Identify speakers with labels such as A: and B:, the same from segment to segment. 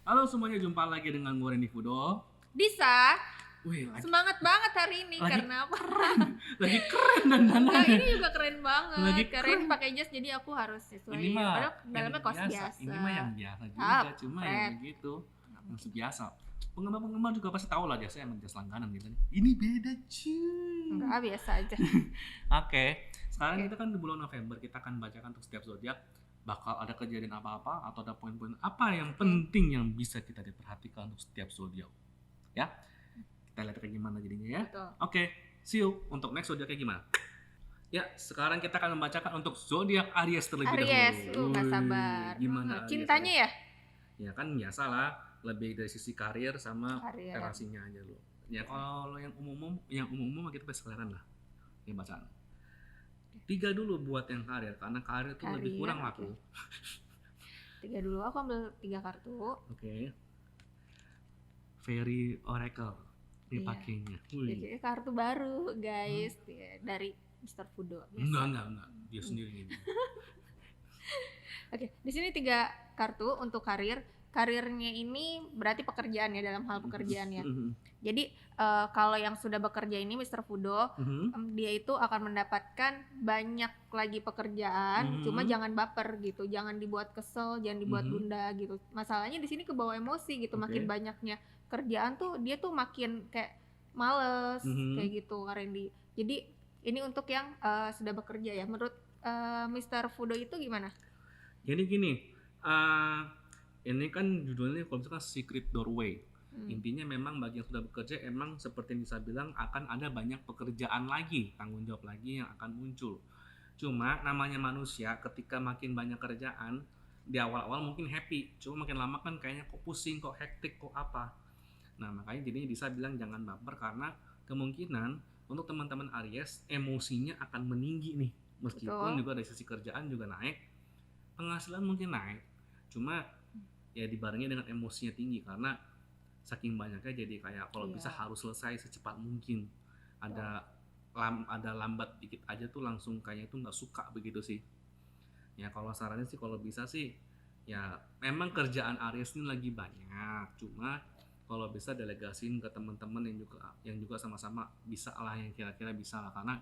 A: Halo semuanya, jumpa lagi dengan gue Randy Fudo.
B: Disa,
A: Wih, lagi
B: semangat banget hari ini
A: lagi
B: karena apa?
A: lagi keren dan
B: Enggak,
A: dandannya.
B: ini juga keren banget.
A: Lagi
B: Keren
A: keren.
B: pakai jas jadi aku harus sesuai.
A: Ini mah
B: Padahal
A: yang
B: dalamnya kaos biasa.
A: Ini mah yang biasa juga,
B: Hap,
A: cuma
B: pret.
A: yang begitu, yang biasa. Penggemar-penggemar juga pasti tahu lah jasnya emang jas langganan gitu. Ini beda cuy.
B: Enggak, biasa aja.
A: Oke, sekarang
B: Oke.
A: kita kan di bulan November, kita akan bacakan untuk setiap zodiak bakal ada kejadian apa-apa atau ada poin-poin apa yang penting yang bisa kita diperhatikan untuk setiap zodiak. Ya, kita lihat kayak gimana jadinya ya.
B: Betul.
A: Oke, see you untuk next zodiaknya gimana. Ya, sekarang kita akan membacakan untuk zodiak Aries terlebih
B: Aries,
A: dahulu.
B: nggak
A: Wih,
B: sabar.
A: Gimana Aries?
B: Cintanya ya?
A: Ya kan biasalah, lebih dari sisi karir sama
B: Karir.
A: relasinya aja lu. Ya kalau yang umum kita keseleran lah. Ya bacaan. 3 dulu buat yang karir, karena karir tuh lebih
B: Karir,
A: kurang
B: oke.
A: laku.
B: 3 dulu, aku ambil 3 kartu.
A: Oke. Fairy Oracle dipakainya. Wih.
B: Jadi kartu baru, guys, ya, dari Mr. Fudo. Biasa.
A: Enggak. Dia sendiri ini.
B: Oke, di sini 3 kartu untuk karir. Karirnya ini berarti pekerjaan ya, dalam hal pekerjaan ya. Jadi kalau yang sudah bekerja ini Mr. Fudo, dia itu akan mendapatkan banyak lagi pekerjaan, cuma jangan baper gitu, jangan dibuat kesel, jangan dibuat tunda gitu. Masalahnya di sini kebawa emosi gitu, makin banyaknya kerjaan tuh dia tuh makin kayak males kayak gitu Kak Randy. Jadi ini untuk yang sudah bekerja ya. Menurut Mr. Fudo itu gimana?
A: Jadi gini, ini kan judulnya kalau misalkan Secret Doorway. Intinya memang bagi yang sudah bekerja emang seperti yang bisa bilang akan ada banyak pekerjaan lagi, tanggung jawab lagi yang akan muncul. Cuma namanya manusia ketika makin banyak kerjaan di awal-awal mungkin happy, cuma makin lama kan kayaknya kok pusing, kok hektik, kok apa. Nah makanya jadinya bisa bilang jangan baper karena kemungkinan untuk teman-teman Aries emosinya akan meninggi nih. Meskipun juga dari sisi kerjaan juga naik, penghasilan mungkin naik, cuma ya dibarengi dengan emosinya tinggi karena saking banyaknya jadi kayak kalau bisa harus selesai secepat mungkin. Ada lambat dikit aja tuh langsung kayaknya tuh nggak suka begitu sih. Ya kalau sarannya sih kalau bisa sih ya memang kerjaan Aries ini lagi banyak, cuma kalau bisa delegasiin ke teman-teman yang juga sama-sama bisa lah, yang kira-kira bisa lah, karena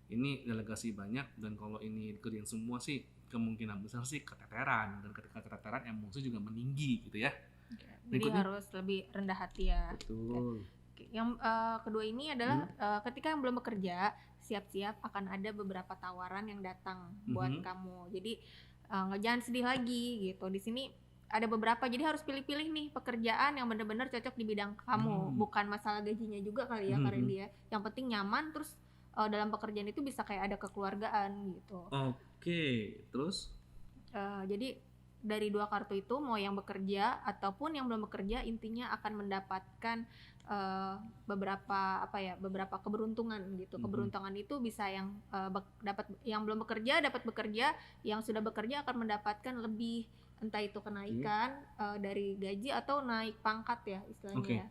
A: ini delegasi banyak dan kalau ini dikerjain semua sih kemungkinan besar sih keteteran, dan ketika keteteran emosi juga meninggi gitu ya.
B: Jadi
A: Berikutnya.
B: harus lebih rendah hati ya.
A: Betul.
B: Yang kedua ini adalah ketika yang belum bekerja, siap-siap akan ada beberapa tawaran yang datang buat kamu. Jadi jangan sedih lagi gitu. Di sini ada beberapa, jadi harus pilih-pilih nih pekerjaan yang benar-benar cocok di bidang kamu. Bukan masalah gajinya juga kali ya Kak Randy ya. Yang penting nyaman, terus dalam pekerjaan itu bisa kayak ada kekeluargaan gitu.
A: Oke, terus?
B: Jadi dari 2 kartu itu, mau yang bekerja ataupun yang belum bekerja, intinya akan mendapatkan beberapa keberuntungan gitu. Keberuntungan itu bisa yang dapat, yang belum bekerja dapat bekerja, yang sudah bekerja akan mendapatkan lebih, entah itu kenaikan dari gaji atau naik pangkat ya istilahnya. Ya.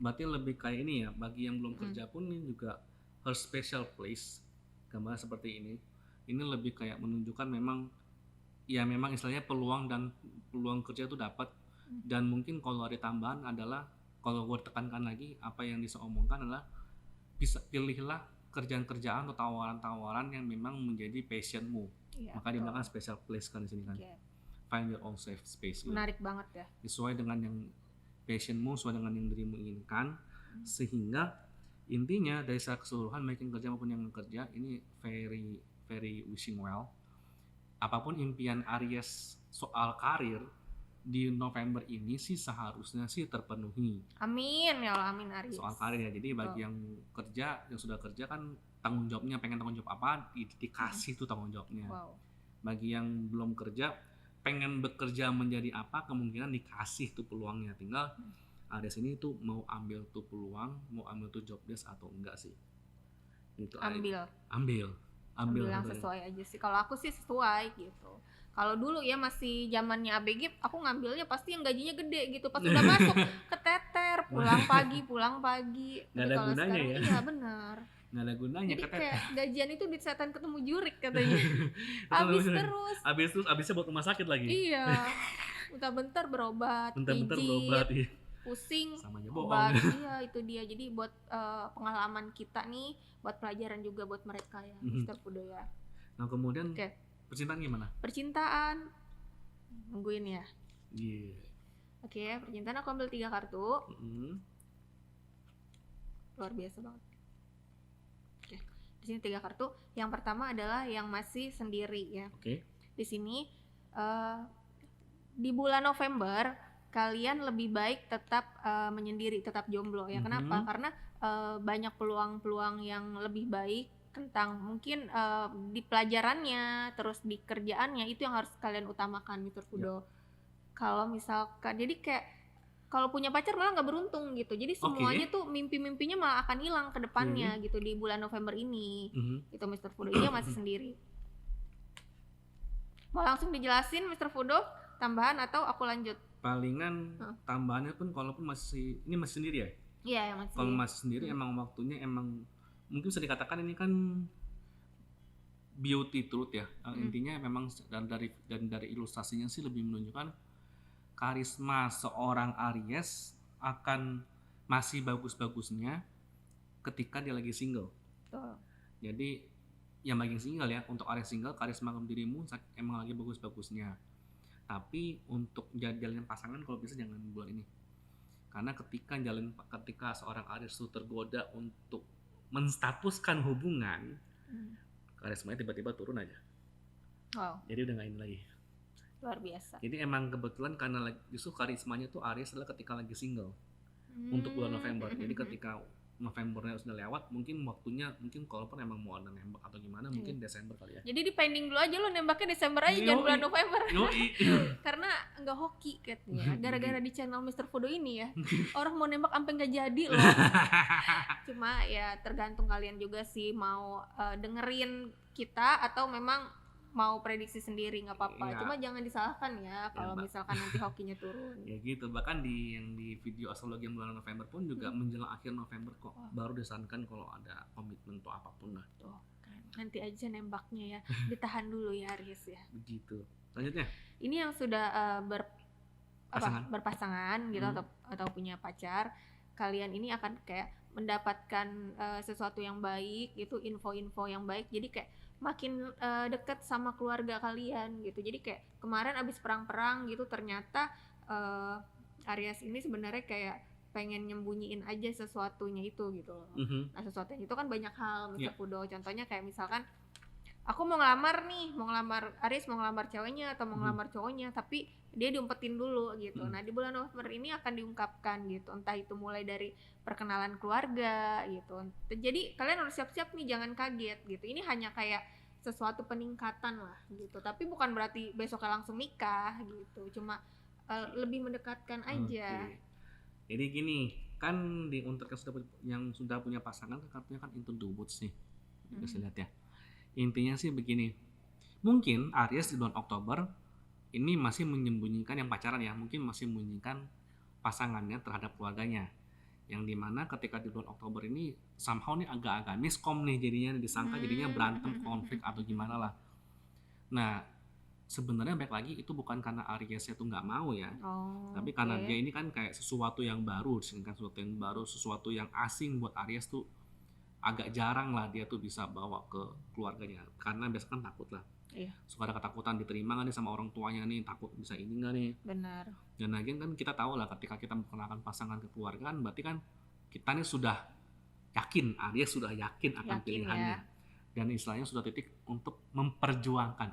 A: Berarti lebih kayak ini ya, bagi yang belum kerja pun ini juga her special place, gambar seperti ini. Ini lebih kayak menunjukkan memang istilahnya peluang kerja itu dapat. Dan mungkin kalau ada tambahan adalah, kalau gue tekankan lagi apa yang bisa omongkan adalah bisa pilihlah kerjaan-kerjaan atau tawaran-tawaran yang memang menjadi passionmu. Maka dibilang special place kan di sini kan. Find your own safe space.
B: Menarik banget ya.
A: Sesuai dengan yang passionmu, sesuai dengan yang dirimu inginkan, sehingga intinya dari secara keseluruhan baik yang kerja maupun yang kerja ini very very wishing well. Apapun impian Aries soal karir di November ini sih seharusnya sih terpenuhi.
B: Amin ya Allah, amin Aries.
A: Soal karir ya, jadi bagi yang kerja, yang sudah kerja kan tanggung jawabnya, pengen tanggung jawab apa dikasih tuh tanggung jawabnya. Bagi yang belum kerja, pengen bekerja menjadi apa, kemungkinan dikasih tuh peluangnya. Tinggal Aries ini tuh mau ambil tuh peluang, mau ambil tuh job desk atau enggak sih. Gitu. Ambil
B: yang sesuai aja sih. Kalau aku sih sesuai gitu. Kalau dulu ya masih zamannya ABG, aku ngambilnya pasti yang gajinya gede gitu. Pas udah masuk keteter, pulang pagi.
A: Nggak ada gunanya
B: sekarang,
A: ya.
B: Iya benar.
A: Nggak ada gunanya
B: jadi
A: keteter.
B: Kayak gajian itu duit setan ketemu jurik katanya. Habis terus.
A: Habisnya buat rumah sakit lagi.
B: Iya. bentar-bentar berobat,
A: Bentar-bentar
B: pijit,
A: berobat, iya.
B: pusing,
A: Samanya
B: obat.
A: bohong.
B: Iya, itu dia. Jadi buat pengalaman kita nih, buat pelajaran juga buat mereka ya,
A: Mhm.
B: Mr. Fudo ya.
A: Nah kemudian
B: Oke,
A: percintaan gimana?
B: percintaan. Nungguin ya.
A: Iya.
B: Oke, percintaan aku ambil 3 kartu.
A: Mhm.
B: Luar biasa banget. Oke, di sini 3 kartu. Yang pertama adalah yang masih sendiri ya.
A: Oke.
B: Di sini di bulan November kalian lebih baik tetap menyendiri, tetap jomblo ya. Kenapa? Karena banyak peluang-peluang yang lebih baik tentang mungkin di pelajarannya, terus di kerjaannya, itu yang harus kalian utamakan Mr. Fudo. Kalau misalkan jadi kayak kalau punya pacar malah nggak beruntung gitu. Jadi semuanya tuh mimpi-mimpinya malah akan hilang ke depannya gitu di bulan November ini. Itu Mr. Fudo. Ini yang masih sendiri. Mau langsung dijelasin Mr. Fudo tambahan atau aku lanjut?
A: Palingan tambahannya pun kalaupun ini masih sendiri ya?
B: Iya, yang masih.
A: Kalau masih sendiri emang waktunya emang mungkin bisa dikatakan ini kan beauty truth ya. Intinya memang dan dari ilustrasinya sih lebih menunjukkan karisma seorang Aries akan masih bagus-bagusnya ketika dia lagi single.
B: Betul.
A: Jadi yang lagi single ya, untuk Aries single karisma dirimu emang lagi bagus-bagusnya. Tapi untuk jalin pasangan kalau bisa jangan bulan ini. Karena ketika seorang Aries itu tergoda untuk menstatuskan hubungan, karismanya tiba-tiba turun aja.
B: Wow.
A: Jadi udah nggak ini lagi.
B: Luar biasa.
A: Jadi emang kebetulan karena justru karismanya tuh Aries adalah ketika lagi single untuk bulan November. Jadi ketika Novembernya sudah lewat, mungkin waktunya kalaupun emang mau ada nembak atau gimana, mungkin Desember kali ya.
B: Jadi di pending dulu aja lo nembaknya Desember aja, jangan bulan November. Karena nggak hoki katanya. Gara-gara di channel Mr. Fudo ini ya, orang mau nembak sampai nggak jadi loh. Cuma ya tergantung kalian juga sih mau dengerin kita atau memang mau prediksi sendiri, nggak apa-apa. Cuma jangan disalahkan ya kalau misalkan nanti hokinya turun.
A: Ya gitu, bahkan yang di video astrologi yang bulan November pun juga menjelang akhir November kok baru disarankan kalau ada komitmen atau apapun lah.
B: Tuh kan, nanti aja nembaknya ya, ditahan dulu ya Aries ya.
A: Begitu. Selanjutnya.
B: Ini yang sudah berpasangan gitu atau punya pacar, kalian ini akan kayak mendapatkan sesuatu yang baik gitu, info-info yang baik. Jadi kayak makin deket sama keluarga kalian gitu. Jadi kayak kemarin abis perang-perang gitu ternyata Aries ini sebenarnya kayak pengen nyembunyiin aja sesuatunya itu gitu loh. Nah sesuatunya itu kan banyak hal Mr. Fudo. Contohnya kayak misalkan aku mau ngelamar Aries mau ngelamar ceweknya atau mau ngelamar cowoknya, tapi dia diumpetin dulu gitu. Nah di bulan November ini akan diungkapkan gitu, entah itu mulai dari perkenalan keluarga gitu. Jadi kalian harus siap-siap nih, jangan kaget gitu. Ini hanya kayak sesuatu peningkatan lah gitu, tapi bukan berarti besoknya langsung nikah gitu, cuma lebih mendekatkan aja.
A: Jadi gini, kan untuk yang sudah punya pasangan kartunya kan into the woods nih, bisa lihat ya. Intinya sih begini, mungkin Aries di bulan Oktober ini masih menyembunyikan yang pacaran ya, mungkin masih menyembunyikan pasangannya terhadap keluarganya, yang dimana ketika di bulan Oktober ini somehow nih agak-agak miskom nih jadinya, disangka jadinya berantem, konflik atau gimana lah. Nah sebenarnya baik lagi itu bukan karena Ariesnya tuh nggak mau ya, tapi karena dia ini kan kayak sesuatu yang baru, sesuatu yang asing buat Aries tuh. Agak jarang lah dia tuh bisa bawa ke keluarganya, karena biasanya kan takut lah. Suka ada ketakutan diterima nggak nih sama orang tuanya nih, takut bisa ini nggak nih.
B: Benar.
A: Dan lagi kan kita tahu lah ketika kita memperkenalkan pasangan ke keluarga kan berarti kan kita nih sudah yakin, Aries sudah yakin akan pilihannya ya. Dan istilahnya sudah titik untuk memperjuangkan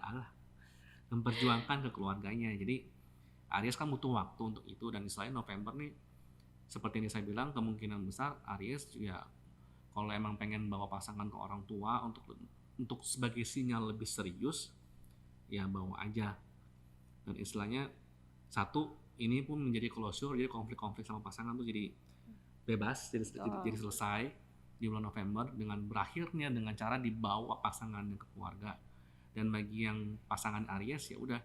A: ke keluarganya. Jadi Aries kan butuh waktu untuk itu, dan istilahnya November nih seperti yang saya bilang, kemungkinan besar Aries ya kalau emang pengen bawa pasangan ke orang tua untuk sebagai sinyal lebih serius, ya bawa aja. Dan istilahnya satu, ini pun menjadi closure, jadi konflik-konflik sama pasangan tuh jadi bebas, jadi selesai di bulan November dengan berakhirnya dengan cara dibawa pasangannya ke keluarga. Dan bagi yang pasangan Aries ya udah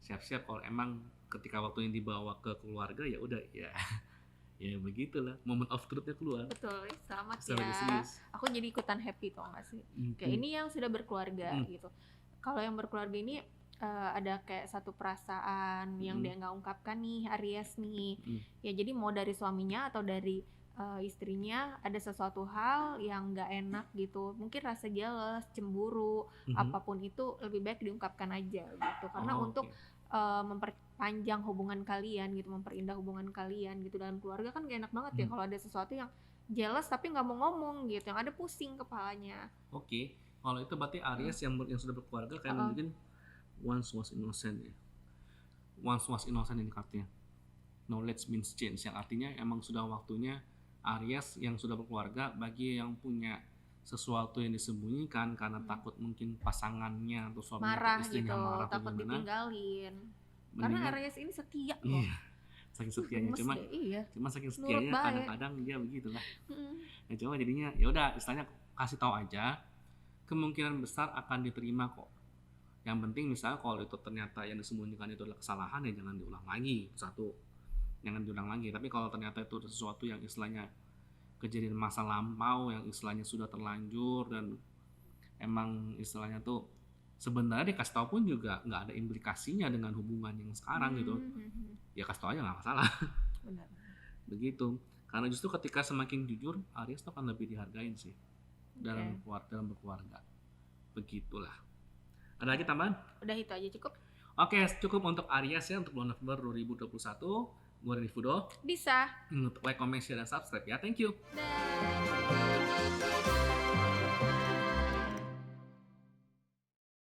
A: siap-siap kalau emang ketika waktunya dibawa ke keluarga ya udah ya. Ya begitulah, moment of truth-nya keluar.
B: Betul, selamat ya. Aku jadi ikutan happy tau gak sih? Kayak ini yang sudah berkeluarga gitu. Kalau yang berkeluarga ini ada kayak satu perasaan yang dia nggak ungkapkan nih, Aries nih. Ya jadi mau dari suaminya atau dari istrinya ada sesuatu hal yang nggak enak gitu, mungkin rasa jealous, cemburu, apapun itu lebih baik diungkapkan aja gitu, karena untuk memperpanjang hubungan kalian gitu, memperindah hubungan kalian gitu. Dalam keluarga kan gak enak banget ya kalau ada sesuatu yang jealous tapi nggak mau ngomong gitu, yang ada pusing kepalanya.
A: Oke, kalau itu berarti Aries yang sudah berkeluarga kayak mungkin once was innocent ya. Once was innocent ini kartunya. Knowledge means change, yang artinya emang sudah waktunya Aries yang sudah berkeluarga, bagi yang punya sesuatu yang disembunyikan karena takut mungkin pasangannya atau suaminya
B: marah
A: atau istrinya
B: gitu,
A: marah
B: takut
A: gimana,
B: ditinggalin. Karena Aries ini setia kok.
A: Iya, saking setianya. Cuma saking setianya kadang-kadang dia begitu lah. Ya coba jadinya ya udah istilahnya kasih tahu aja, kemungkinan besar akan diterima kok. Yang penting misalnya kalau itu ternyata yang disembunyikan itu adalah kesalahan, ya jangan diulang lagi. Satu, jangan diulang lagi. Tapi kalau ternyata itu sesuatu yang istilahnya kejadian masa lampau, yang istilahnya sudah terlanjur dan emang istilahnya tuh sebenarnya dikasih tahu pun juga nggak ada implikasinya dengan hubungan yang sekarang gitu, ya kasih tahu aja nggak masalah.
B: Benar.
A: Begitu, karena justru ketika semakin jujur, Aries tuh akan lebih dihargain sih dalam berkeluarga. Begitulah. Ada lagi tambahan?
B: Udah itu aja cukup.
A: Oke, cukup untuk Aries ya, untuk bulan November 2021. Gue Reni Fudo.
B: Bisa.
A: Untuk like, comment, share, dan subscribe ya. Thank you.
B: Dah.